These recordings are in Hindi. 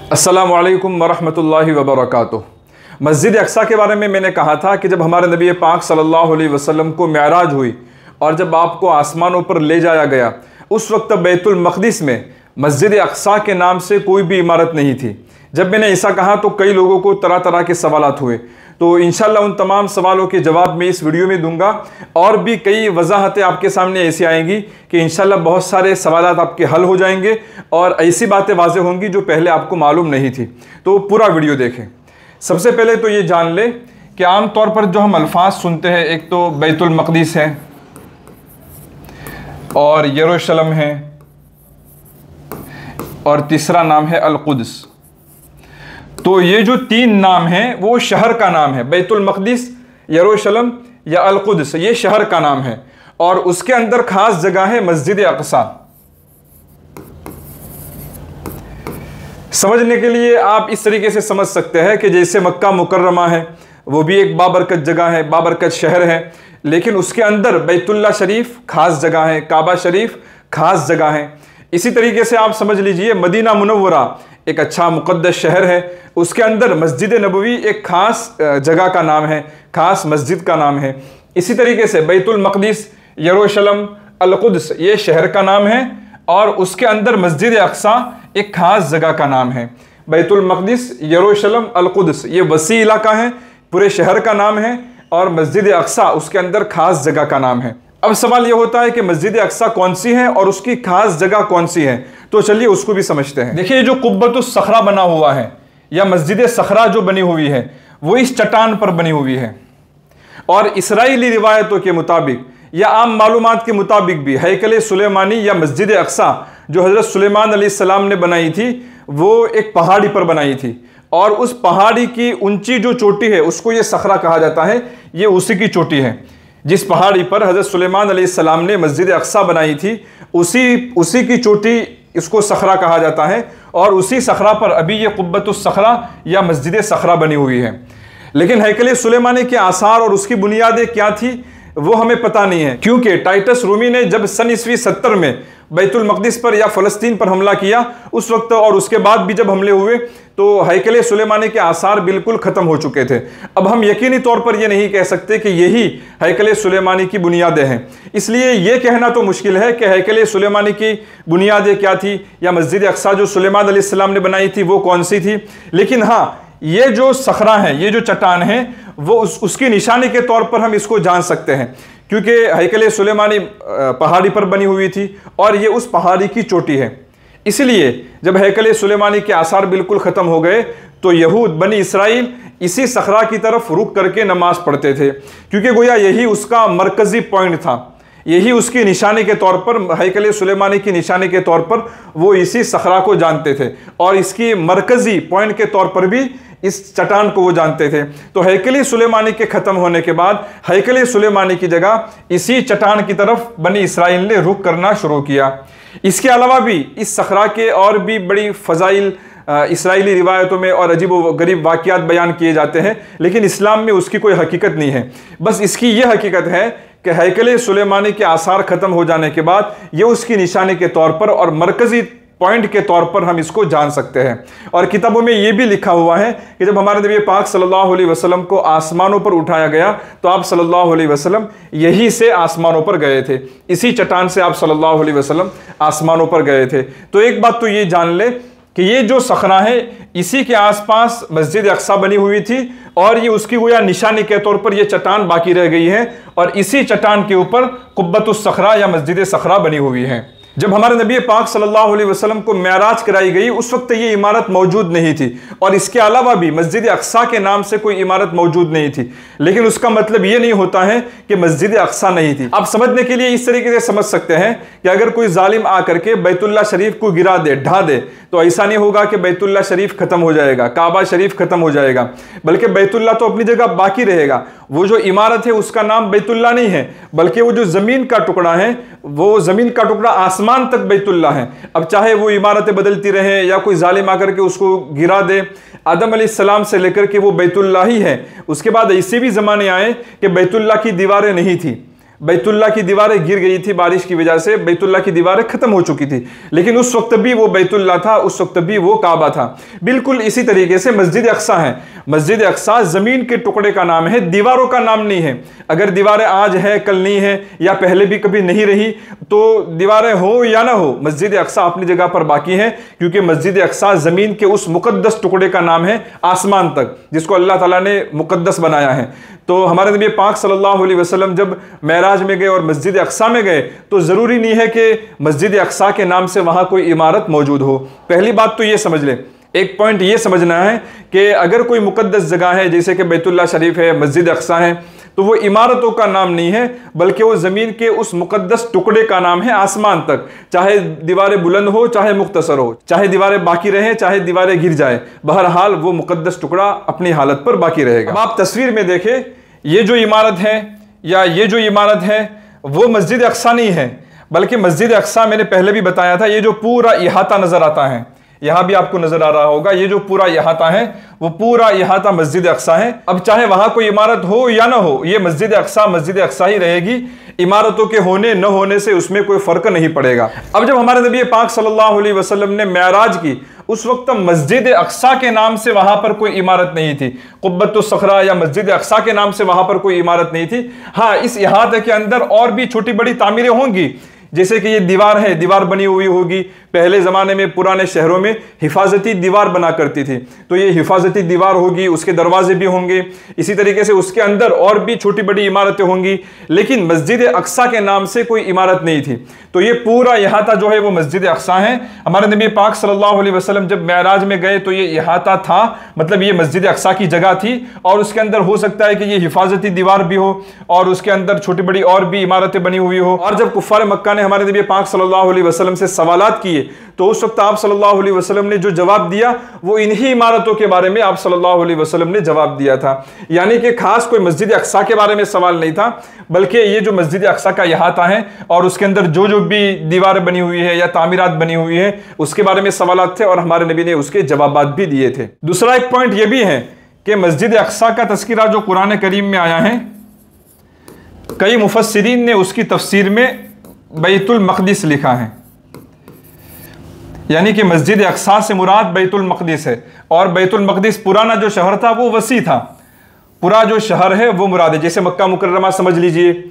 अस्सलामु अलैकुम वरहमतुल्लाहि वबरकातुह। मस्जिद अक्सा के बारे में मैंने कहा था कि जब हमारे नबी पाक सल्लल्लाहु अलैहि वसल्लम को मेराज हुई और जब आपको आसमानों पर ले जाया गया, उस वक्त बैतुल मक़दिस में मस्जिद अक्सा के नाम से कोई भी इमारत नहीं थी। जब मैंने ऐसा कहा तो कई लोगों को तरह तरह के सवालात हुए, तो इंशाअल्लाह उन तमाम सवालों के जवाब मैं इस वीडियो में दूंगा। और भी कई वजाहतें आपके सामने ऐसी आएंगी कि इंशाअल्लाह बहुत सारे सवालात आपके हल हो जाएंगे और ऐसी बातें वाज़ेह होंगी जो पहले आपको मालूम नहीं थी। तो पूरा वीडियो देखें। सबसे पहले तो ये जान लें कि आम तौर पर जो हम अल्फाज सुनते हैं, एक तो बैतुल मक़दिस है और यरूशलेम है और तीसरा नाम है अल कुद्स। तो ये जो तीन नाम हैं वो शहर का नाम है। बैतुल मक़दिस, यरूशलेम या अल कुद्स, ये शहर का नाम है और उसके अंदर खास जगह है मस्जिद अक्सा। समझने के लिए आप इस तरीके से समझ सकते हैं कि जैसे मक्का मुकर्रमा है, वो भी एक बाबरकत जगह है, बाबरकत शहर है, लेकिन उसके अंदर बैतुल्लाह शरीफ खास जगह है, काबा शरीफ खास जगह है। इसी तरीके से आप समझ लीजिए मदीना मुनव्वरा एक अच्छा मुक़द्दस शहर है, उसके अंदर मस्जिद नबवी एक ख़ास जगह का नाम है, ख़ास मस्जिद का नाम है। इसी तरीके से बैतुल मक़दिस, यरूशलेम, अल कुद्स ये शहर का नाम है और उसके अंदर मस्जिद अक्सा एक ख़ास जगह का नाम है। बैतुल मक़दिस, यरूशलेम, अल कुद्स ये वसी इलाका है, पूरे शहर का नाम है और मस्जिद अक्सा उसके अंदर ख़ास जगह का नाम है। अब सवाल यह होता है कि मस्जिद अक्सा कौन सी है और उसकी खास जगह कौन सी है, तो चलिए उसको भी समझते हैं। देखिए, जो कुब्बतुस सखरा बना हुआ है या मस्जिद सखरा जो बनी हुई है वो इस चट्टान पर बनी हुई है और इसराइली रिवायतों के मुताबिक या आम मालूमात के मुताबिक भी हैकल सुलेमानी या मस्जिद अक्सा जो हज़रत सुलेमान अलैहिस्सलाम ने बनाई थी वो एक पहाड़ी पर बनाई थी और उस पहाड़ी की ऊंची जो चोटी है उसको ये सखरा कहा जाता है। ये उसी की चोटी है जिस पहाड़ी पर हज़रत सुलेमान अलैहिस्सलाम ने मस्जिद अक्सा बनाई थी, उसी की चोटी इसको सखरा कहा जाता है और उसी सखरा पर अभी ये कुब्बतुस सखरा या मस्जिद सखरा बनी हुई है। लेकिन हैकल सुलेमानी के आसार और उसकी बुनियादें क्या थी वो हमें पता नहीं है, क्योंकि टाइटस रूमी ने जब सन ईस्वी 70 में बैतुल मक़दिस पर या फ़लस्तीन पर हमला किया, उस वक्त और उसके बाद भी जब हमले हुए तो हैकल सुलेमानी के आसार बिल्कुल ख़त्म हो चुके थे। अब हम यकीनी तौर पर यह नहीं कह सकते कि यही हैकल सुलेमानी की बुनियादें हैं, इसलिए यह कहना तो मुश्किल है कि हैकल सुलेमानी की बुनियादें क्या थी या मस्जिद अक्सा जो सुलेमान अलैहिस्सलाम ने बनाई थी वो कौन सी थी। लेकिन हाँ, ये जो सखरा है, ये जो चट्टान है वो उसकी निशानी के तौर पर हम इसको जान सकते हैं, क्योंकि हैकल सुलेमानी पहाड़ी पर बनी हुई थी और ये उस पहाड़ी की चोटी है। इसलिए जब हैकल सुलेमानी के आसार बिल्कुल ख़त्म हो गए तो यहूद बनी इसराइल इसी सखरा की तरफ रुक करके नमाज पढ़ते थे, क्योंकि गोया यही उसका मरकज़ी पॉइंट था, यही उसकी निशानी के तौर पर, हैकल सुलेमानी की निशानी के तौर पर वो इसी सखरा को जानते थे और इसकी मरकज़ी पॉइंट के तौर पर भी इस चट्टान को वो जानते थे। तो हैकल सुलेमानी के ख़त्म होने के बाद हैकल सुलेमानी की जगह इसी चट्टान की तरफ बनी इसराइल ने रुख करना शुरू किया। इसके अलावा भी इस सखरा के और भी बड़ी फ़ज़ाइल इसराइली रिवायतों में और अजीब व गरीब वाक़यात बयान किए जाते हैं, लेकिन इस्लाम में उसकी कोई हकीकत नहीं है। बस इसकी यह हकीकत है कि हैकल सुलेमानी के आसार ख़त्म हो जाने के बाद ये उसकी निशानी के तौर पर और मरकज़ी पॉइंट के तौर पर हम इसको जान सकते हैं। और किताबों में ये भी लिखा हुआ है कि जब हमारे नबी पाक सल्लल्लाहु अलैहि वसल्लम को आसमानों पर उठाया गया तो आप सल्लल्लाहु अलैहि वसल्लम यही से आसमानों पर गए थे, इसी चट्टान से आप सल्लल्लाहु अलैहि वसल्लम आसमानों पर गए थे। तो एक बात तो ये जान ले कि ये जो सखरा है इसी के आसपास मस्जिद अक्सा बनी हुई थी और ये उसकी गोया निशानी के तौर पर ये चट्टान बाकी रह गई है और इसी चट्टान के ऊपर कुब्बतुस सखरा या मस्जिद सखरा बनी हुई है। जब हमारे नबी पाक सल्लल्लाहु अलैहि वसल्लम को मेराज कराई गई उस वक्त ये इमारत मौजूद नहीं थी और इसके अलावा भी मस्जिद अक्सा के नाम से कोई इमारत मौजूद नहीं थी, लेकिन उसका मतलब ये नहीं होता है कि मस्जिद अक्सा नहीं थी। आप समझने के लिए इस तरीके से समझ सकते हैं कि अगर कोई जालिम आकर के बैतुल्लाह शरीफ को गिरा दे, ढा दे, तो ऐसा नहीं होगा कि बैतुल्लाह शरीफ खत्म हो जाएगा, काबा शरीफ खत्म हो जाएगा, बल्कि बैतुल्लाह तो अपनी जगह बाकी रहेगा। वो जो इमारत है उसका नाम बैतुल्लाह नहीं है, बल्कि वो जो ज़मीन का टुकड़ा है वो ज़मीन का टुकड़ा आसमान तक बैतुल्लाह है। अब चाहे वो इमारतें बदलती रहें या कोई जालिम आकर के उसको गिरा दे, आदम अलैहिस्सलाम से लेकर के वो बैतुल्लाह ही है। उसके बाद ऐसे भी ज़माने आए कि बैतुल्लाह की दीवारें नहीं थी, बैतुल्लाह की दीवारें गिर गई थी बारिश की वजह से, बैतुल्लाह की दीवारें खत्म हो चुकी थी, लेकिन उस वक्त भी वो बैतुल्लाह था, उस वक्त भी वो काबा था। बिल्कुल इसी तरीके से मस्जिद अक्सा है। मस्जिद अक्सा जमीन के टुकड़े का नाम है, दीवारों का नाम नहीं है। अगर दीवारें आज है कल नहीं है या पहले भी कभी नहीं रही, तो दीवारें हो या ना हो, मस्जिद अक्सा अपनी जगह पर बाकी है, क्योंकि मस्जिद अक्सा जमीन के उस मुकद्दस टुकड़े का नाम है आसमान तक, जिसको अल्लाह ताला ने मुकद्दस बनाया है। तो हमारे नबी पाक सल्लल्लाहु अलैहि वसल्लम जब मेराज में गए और मस्जिद अक्सा में गए, तो ज़रूरी नहीं है कि मस्जिद अक्सा के नाम से वहाँ कोई इमारत मौजूद हो। पहली बात तो ये समझ लें, एक पॉइंट ये समझना है कि अगर कोई मुकद्दस जगह है जैसे कि बैतुल्लाह शरीफ है, मस्जिद अक्सा है, तो वो इमारतों का नाम नहीं है, बल्कि वो ज़मीन के उस मुकद्दस टुकड़े का नाम है आसमान तक। चाहे दीवारें बुलंद हो, चाहे मुख्तसर हो, चाहे दीवारें बाकी रहें, चाहे दीवारें गिर जाए, बहरहाल वो मुकद्दस टुकड़ा अपनी हालत पर बाकी रहेगा। अब आप तस्वीर में देखें, ये जो इमारत है या ये जो इमारत है वो मस्जिद अक्सा नहीं है, बल्कि मस्जिद अक्सा मैंने पहले भी बताया था, ये जो पूरा इहाता नजर आता है, यहां भी आपको नजर आ रहा होगा, ये जो पूरा इहाता है वो पूरा इहाता मस्जिद अक्सा है। अब चाहे वहां कोई इमारत हो या ना हो, ये मस्जिद अक्सा ही रहेगी। इमारतों के होने न होने से उसमें कोई फर्क नहीं पड़ेगा। अब जब हमारे नबी पाक सल्लल्लाहु अलैहि वसल्लम ने मेराज की, उस वक्त मस्जिद अक्सा के नाम से वहां पर कोई इमारत नहीं थी, कुब्बतुस सखरा या मस्जिद अक्सा के नाम से वहां पर कोई इमारत नहीं थी। हाँ, इस इहाते के अंदर और भी छोटी बड़ी तामीरें होंगी, जैसे कि ये दीवार है, दीवार बनी हुई होगी। पहले ज़माने में पुराने शहरों में हिफाजती दीवार बना करती थी, तो ये हिफाजती दीवार होगी, उसके दरवाजे भी होंगे, इसी तरीके से उसके अंदर और भी छोटी बड़ी इमारतें होंगी, लेकिन मस्जिद अक्सा के नाम से कोई इमारत नहीं थी। तो ये पूरा इहाता जो है वो मस्जिद अक्सा है। हमारे नबी पाक सल्लल्लाहु अलैहि वसल्लम जब मेराज में गए तो ये इहाता था, मतलब ये मस्जिद अक्सा की जगह थी, और उसके अंदर हो सकता है कि ये हिफाजती दीवार भी हो और उसके अंदर छोटी बड़ी और भी इमारतें बनी हुई हो। और जब कुफ्फार मक्का ने हमारे नबी पाक सल्लल्लाहु अलैहि वसल्लम से सवालात किए, तो उस वक्त आप सल्लल्लाहु अलैहि वसल्लम ने जो जवाब दिया वो इन्हीं इमारतों के बारे में आप सल्लल्लाहु अलैहि वसल्लम ने जवाब दिया था। यानी कि खास कोई मस्जिद अक्सा के बारे में सवाल नहीं था, बल्कि ये जो मस्जिद अक्सा का इहाता है और उसके अंदर जो जो भी दीवारें बनी हुई है या तामीरात बनी हुई है, उसके बारे में सवालात थे और हमारे नबी ने उसके जवाबात भी दिए थे। दूसरा एक पॉइंट ये भी है कि मस्जिद अक्सा का तस्करा जो कुरान करीम में आया है, कई मुफस्सिरीन ने उसकी तफसीर में बैतुल मक़दिस लिखा है, यानी कि मस्जिद अक्सा से मुराद बैतुल मक़दिस है। और बैतुल मक़दिस पुराना जो शहर था वो वसी था, पूरा जो शहर है वो मुराद है। जैसे मक्का मुकर्रमा समझ लीजिए,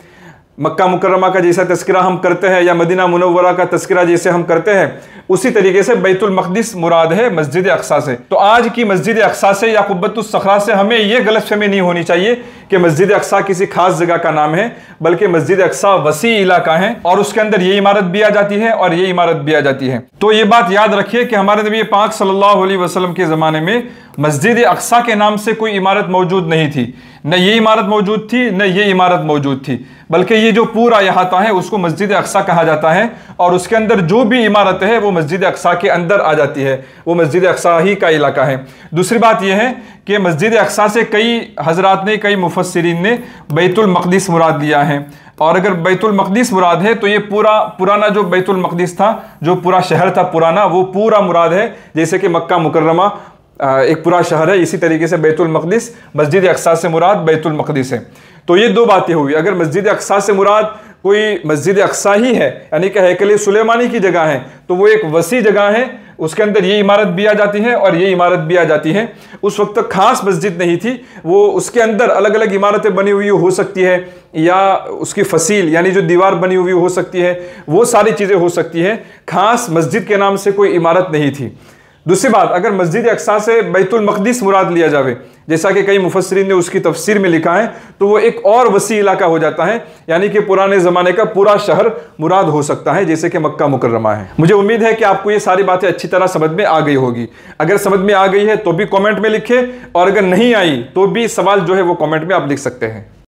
मक्का मुकर्रमा का जैसा तस्करा हम करते हैं या मदीना मुनव्वरा का तस्करा जैसे हम करते हैं, उसी तरीके से बैतुल मक़दिस मुराद है मस्जिद अक्सा से। तो आज की मस्जिद अक्सा से या कुब्बतुस सखरा से हमें यह गलतफहमी नहीं होनी चाहिए कि मस्जिद अक्सा किसी खास जगह का नाम है, बल्कि मस्जिद अक्सा वसी इलाका है और उसके अंदर ये इमारत भी आ जाती है और ये इमारत भी आ जाती है। तो ये बात याद रखिए कि हमारे नबी पाक सल्लल्लाहु अलैहि वसल्लम के ज़माने में मस्जिद अक्सा के नाम से कोई इमारत मौजूद नहीं थी, न ये इमारत मौजूद थी न ये इमारत मौजूद थी, बल्कि ये जो पूरा इहाता है उसको मस्जिद अक्सा कहा जाता है और उसके अंदर जो भी इमारत है वो मस्जिद अक्सा के अंदर आ जाती है, वो मस्जिद अक्सा ही का इलाका है। दूसरी बात यह है कि मस्जिद अक्सा से कई हजरात ने, कई मुफस्सिरीन ने बैतुल मक़दिस मुराद लिया है, और अगर बैतुल मक़दिस मुराद है तो ये पुराना जो बैतुल मक़दिस था, जो पूरा शहर था पुराना, वो पूरा मुराद है। जैसे कि मक्का मुकर्रमा एक पूरा शहर है, इसी तरीके से बैतुल मक़दिस मस्जिद अक्सा से मुराद बैतुल मक़दिस है। तो ये दो बातें हुई। अगर मस्जिद अक्सा से मुराद कोई मस्जिद अक्सा ही है, यानी कि हैकल सुलेमानी की जगह है, तो वो एक वसी जगह है, उसके अंदर ये इमारत भी आ जाती है और ये इमारत भी आ जाती है। उस वक्त खास मस्जिद नहीं थी, वो उसके अंदर अलग अलग इमारतें बनी हुई हो सकती है या उसकी फसील यानी जो दीवार बनी हुई हो सकती है, वो सारी चीज़ें हो सकती हैं। खास मस्जिद के नाम से कोई इमारत नहीं थी। दूसरी बात, अगर मस्जिद अक्सा से बैतुल मक़दिस मुराद लिया जावे, जैसा कि कई मुफस्सिरीन ने उसकी तफसीर में लिखा है, तो वो एक और वसी इलाका हो जाता है, यानी कि पुराने ज़माने का पूरा शहर मुराद हो सकता है, जैसे कि मक्का मुकर्रमा है। मुझे उम्मीद है कि आपको ये सारी बातें अच्छी तरह समझ में आ गई होगी। अगर समझ में आ गई है तो भी कॉमेंट में लिखें, और अगर नहीं आई तो भी सवाल जो है वो कॉमेंट में आप लिख सकते हैं।